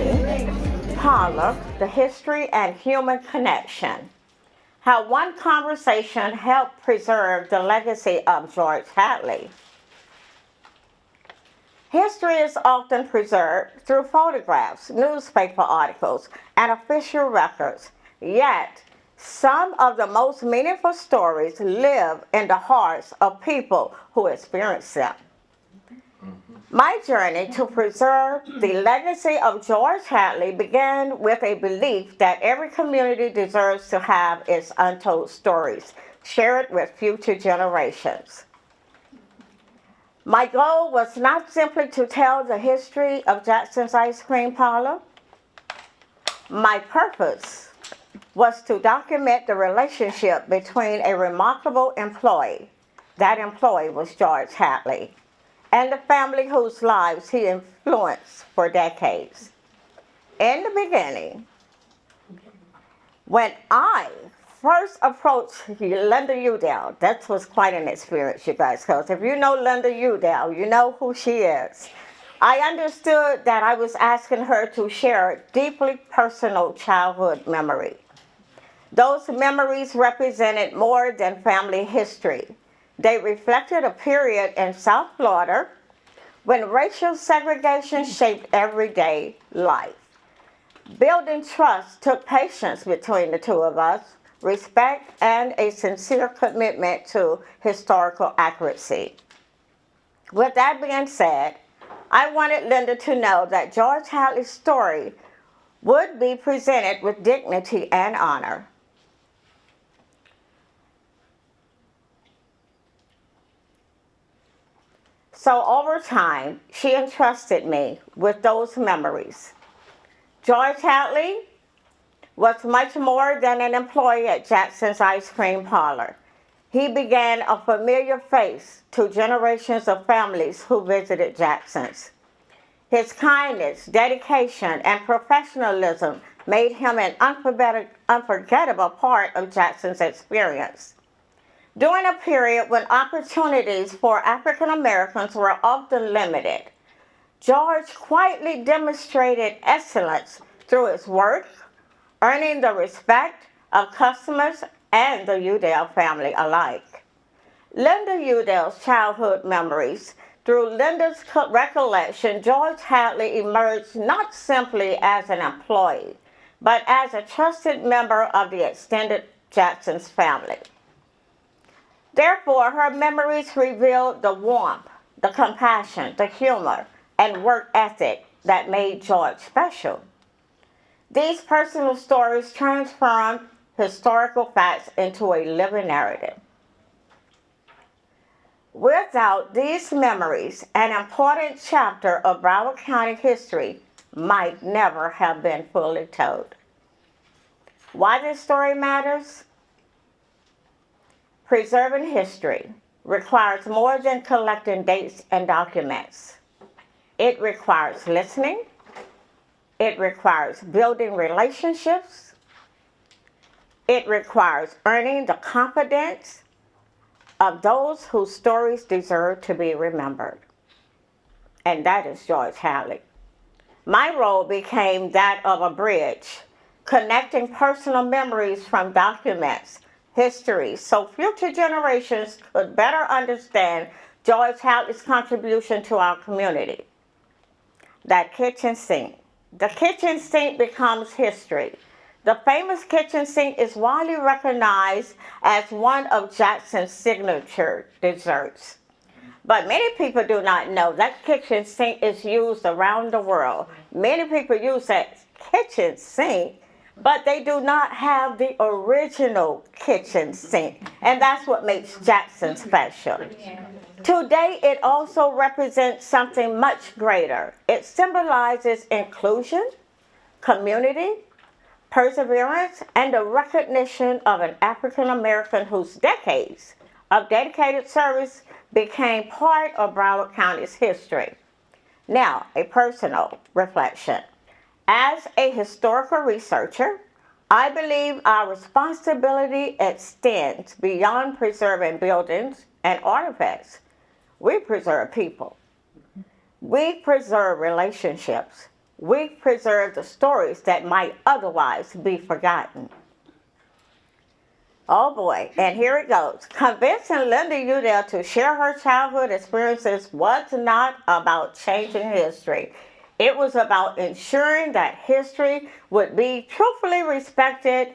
theme, Parlor, the history and human connection. How one conversation helped preserve the legacy of George Hadley. History is often preserved through photographs, newspaper articles, and official records. Yet, some of the most meaningful stories live in the hearts of people who experience them. My journey to preserve the legacy of George Hadley began with a belief that every community deserves to have its untold stories shared with future generations. My goal was not simply to tell the history of Jackson's Ice Cream Parlor. My purpose was to document the relationship between a remarkable employee, that employee was George Hadley, and the family whose lives he influenced for decades. In the beginning, when I first approached Linda Udall, that was quite an experience, you guys, because if you know Linda Udall, you know who she is. I understood that I was asking her to share a deeply personal childhood memory. Those memories represented more than family history. They reflected a period in South Florida when racial segregation shaped everyday life. Building trust took patience between the two of us, respect, and a sincere commitment to historical accuracy. With that being said, I wanted Linda to know that George Hadley's story would be presented with dignity and honor. So over time, she entrusted me with those memories. George Hadley was much more than an employee at Jackson's Ice Cream Parlor. He began a familiar face to generations of families who visited Jackson's. His kindness, dedication, and professionalism made him an unforgettable part of Jackson's experience. During a period when opportunities for African Americans were often limited, George quietly demonstrated excellence through his work, earning the respect of customers and the Udall family alike. Linda Udall's childhood memories. Through Linda's recollection, George Hadley emerged not simply as an employee, but as a trusted member of the extended Jackson's family. Therefore, her memories revealed the warmth, the compassion, the humor, and work ethic that made George special. These personal stories transformed historical facts into a living narrative. Without these memories, an important chapter of Broward County history might never have been fully told. Why this story matters? Preserving history requires more than collecting dates and documents. It requires listening. It requires building relationships. It requires earning the confidence of those whose stories deserve to be remembered. And that is George Hadley. My role became that of a bridge, connecting personal memories from documents, history, so future generations could better understand George Hadley's contribution to our community. That kitchen sink. The kitchen sink becomes history. The famous kitchen sink is widely recognized as one of Jackson's signature desserts. But many people do not know that kitchen sink is used around the world. Many people use that kitchen sink, but they do not have the original kitchen sink. And that's what makes Jackson special. Today, it also represents something much greater. It symbolizes inclusion, community, perseverance, and the recognition of an African American whose decades of dedicated service became part of Broward County's history. Now, a personal reflection. As a historical researcher, I believe our responsibility extends beyond preserving buildings and artifacts. We preserve people. We preserve relationships. we preserve the stories that might otherwise be forgotten. Oh boy, and here it goes. Convincing Linda Udall to share her childhood experiences was not about changing history. It was about ensuring that history would be truthfully respected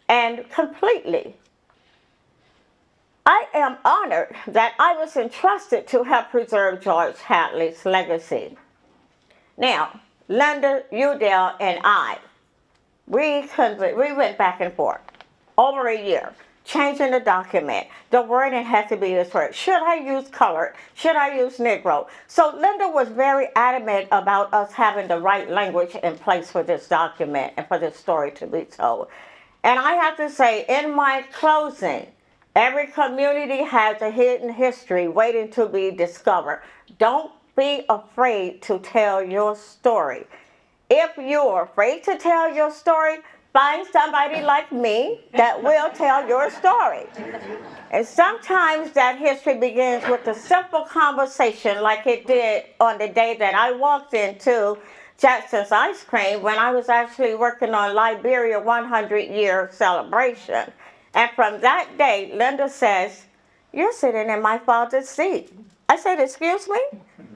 and completely. I am honored that I was entrusted to help preserve George Hadley's legacy. Now, Linda Udall and I, we went back and forth over a year, changing the document. The wording had to be this word. Should I use colored? Should I use Negro? So Linda was very adamant about us having the right language in place for this document and for this story to be told. And I have to say, in my closing, every community has a hidden history waiting to be discovered. Don't be afraid to tell your story. If you're afraid to tell your story, find somebody like me that will tell your story. And sometimes that history begins with a simple conversation like it did on the day that I walked into Jaxon's Ice Cream when I was actually working on Liberia 100-year celebration. And from that day, Linda says, "You're sitting in my father's seat." I said, "Excuse me?"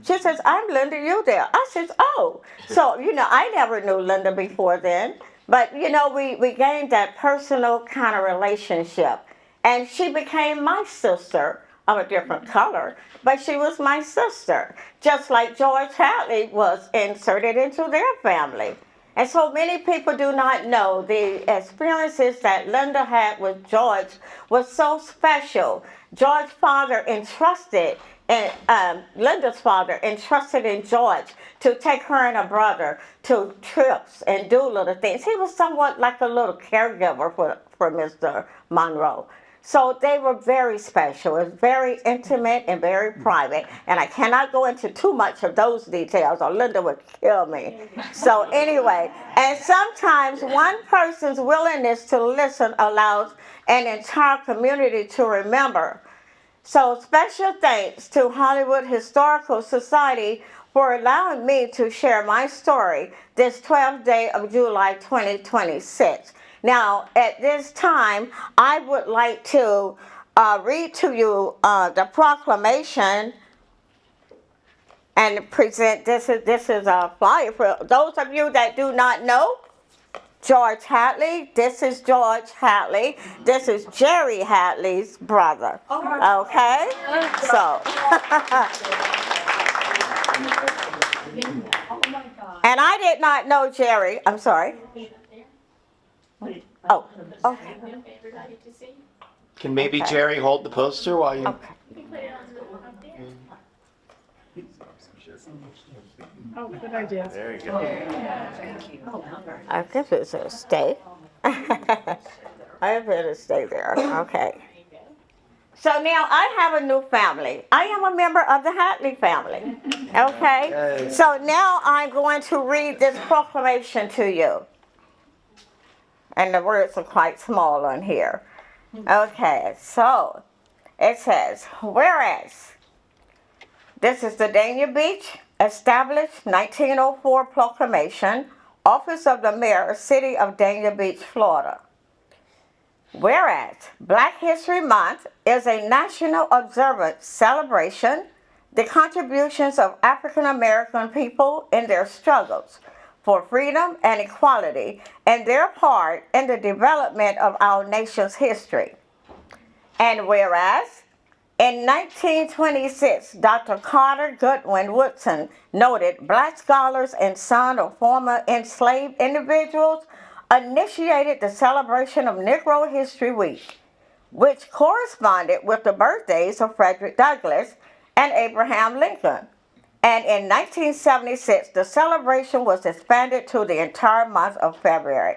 She says, "I'm Linda Udall." I says, "Oh." So, I never knew Linda before then. But, we gained that personal kind of relationship. And she became my sister of a different color, but she was my sister, just like George Hadley was inserted into their family. And so many people do not know the experiences that Linda had with George was so special. George's father entrusted, and Linda's father entrusted in George to take her and her brother to trips and do little things. He was somewhat like a little caregiver for Mr. Monroe. So they were very special. It was very intimate and very private. And I cannot go into too much of those details or Linda would kill me. So anyway, and sometimes one person's willingness to listen allows an entire community to remember. So special thanks to Hollywood Historical Society for allowing me to share my story this 12th day of July 2026. Now, at this time, I would like to read to you the proclamation and present. This is a flyer for those of you that do not know George Hadley. This is George Hadley. This is Jerry Hadley's brother. Okay? So. And I did not know Jerry. I'm sorry. Oh, okay. Can maybe Jerry hold the poster while you... Okay. Oh, good idea. There you go. I guess it's a stay. I better stay there. Okay. So now I have a new family. I am a member of the Hadley family. Okay? Yay. So now I'm going to read this proclamation to you. And the words are quite small on here. Okay, so it says, whereas this is the Dania Beach established 1904 proclamation, Office of the Mayor, City of Dania Beach, Florida. Whereas Black History Month is a national observance celebration the contributions of African American people in their struggles for freedom and equality and their part in the development of our nation's history. And whereas in 1926, Dr. Carter Goodwin Woodson noted Black scholars and sons of former enslaved individuals initiated the celebration of Negro History Week, which corresponded with the birthdays of Frederick Douglass and Abraham Lincoln. And in 1976, the celebration was expanded to the entire month of February.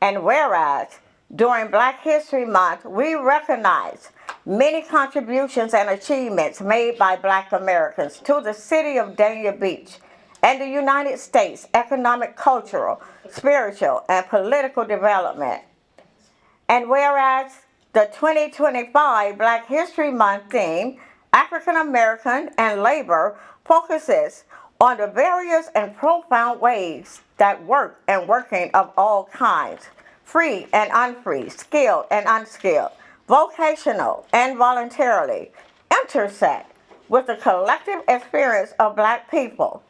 And whereas during Black History Month, we recognize many contributions and achievements made by Black Americans to the city of Dania Beach and the United States economic, cultural, spiritual, and political development. And whereas the 2025 Black History Month theme, African American and Labor, focuses on the various and profound ways that work and working of all kinds, free and unfree, skilled and unskilled, vocational and voluntarily, intersect with the collective experience of Black people.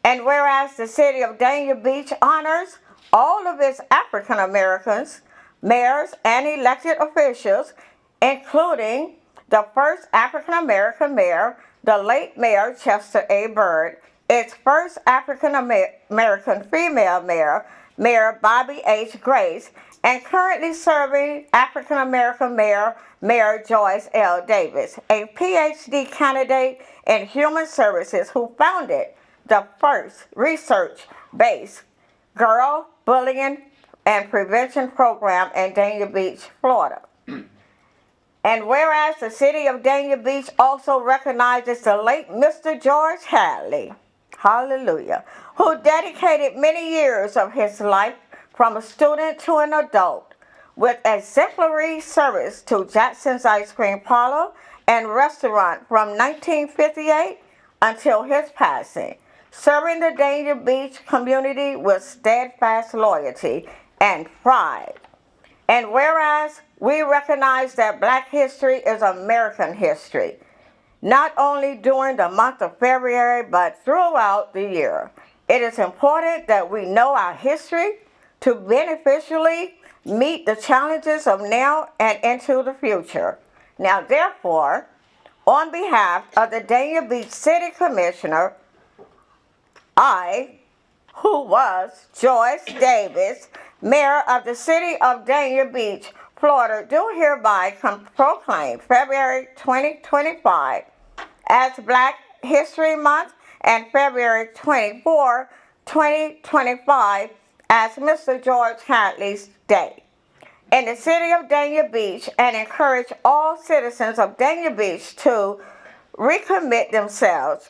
And whereas the city of Dania Beach honors all of its African Americans, mayors, and elected officials, including the first African American mayor, the late Mayor Chester A. Byrd, its first African American female mayor, Mayor Bobby H. Grace, and currently serving African American mayor, Mayor Joyce L. Davis, a PhD candidate in human services who founded the first research-based girl bullying and prevention program in Dania Beach, Florida. And whereas the city of Dania Beach also recognizes the late Mr. George Hadley, hallelujah, who dedicated many years of his life from a student to an adult with exemplary service to Jaxon's Ice Cream Parlor and Restaurant from 1958 until his passing, serving the Dania Beach community with steadfast loyalty and pride. And whereas we recognize that Black history is American history, not only during the month of February, but throughout the year, it is important that we know our history to beneficially meet the challenges of now and into the future. Now, therefore, on behalf of the Dania Beach City Commissioner, I, who was Joyce Davis, Mayor of the City of Dania Beach, Florida, do hereby proclaim February 2025 as Black History Month and February 24, 2025 as Mr. George Hadley's Day in the city of Dania Beach, and encourage all citizens of Dania Beach to recommit themselves.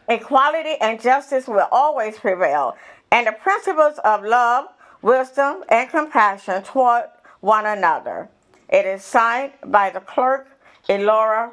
Equality and justice will always prevail, and the principles of love, wisdom, and compassion toward one another. It is signed by the clerk, Elora,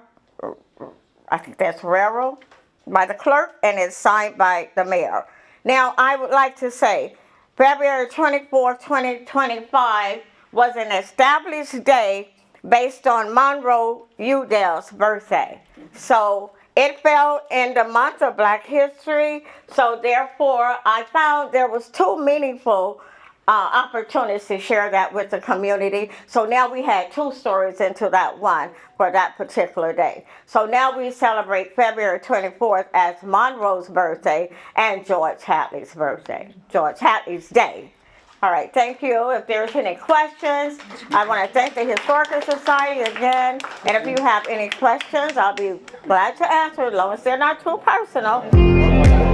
I think that's Rero, by the clerk, and it's signed by the mayor. Now, I would like to say, February 24, 2025 was an established day based on Monroe Udell's birthday. So it fell in the month of Black History, so therefore I found there was two meaningful opportunities to share that with the community. So now we had two stories into that one for that particular day. So now we celebrate February 24th as Monroe's birthday and George Hadley's birthday, George Hadley's Day. All right, thank you. If there's any questions, I want to thank the Historical Society again. And if you have any questions, I'll be glad to answer as long as they're not too personal.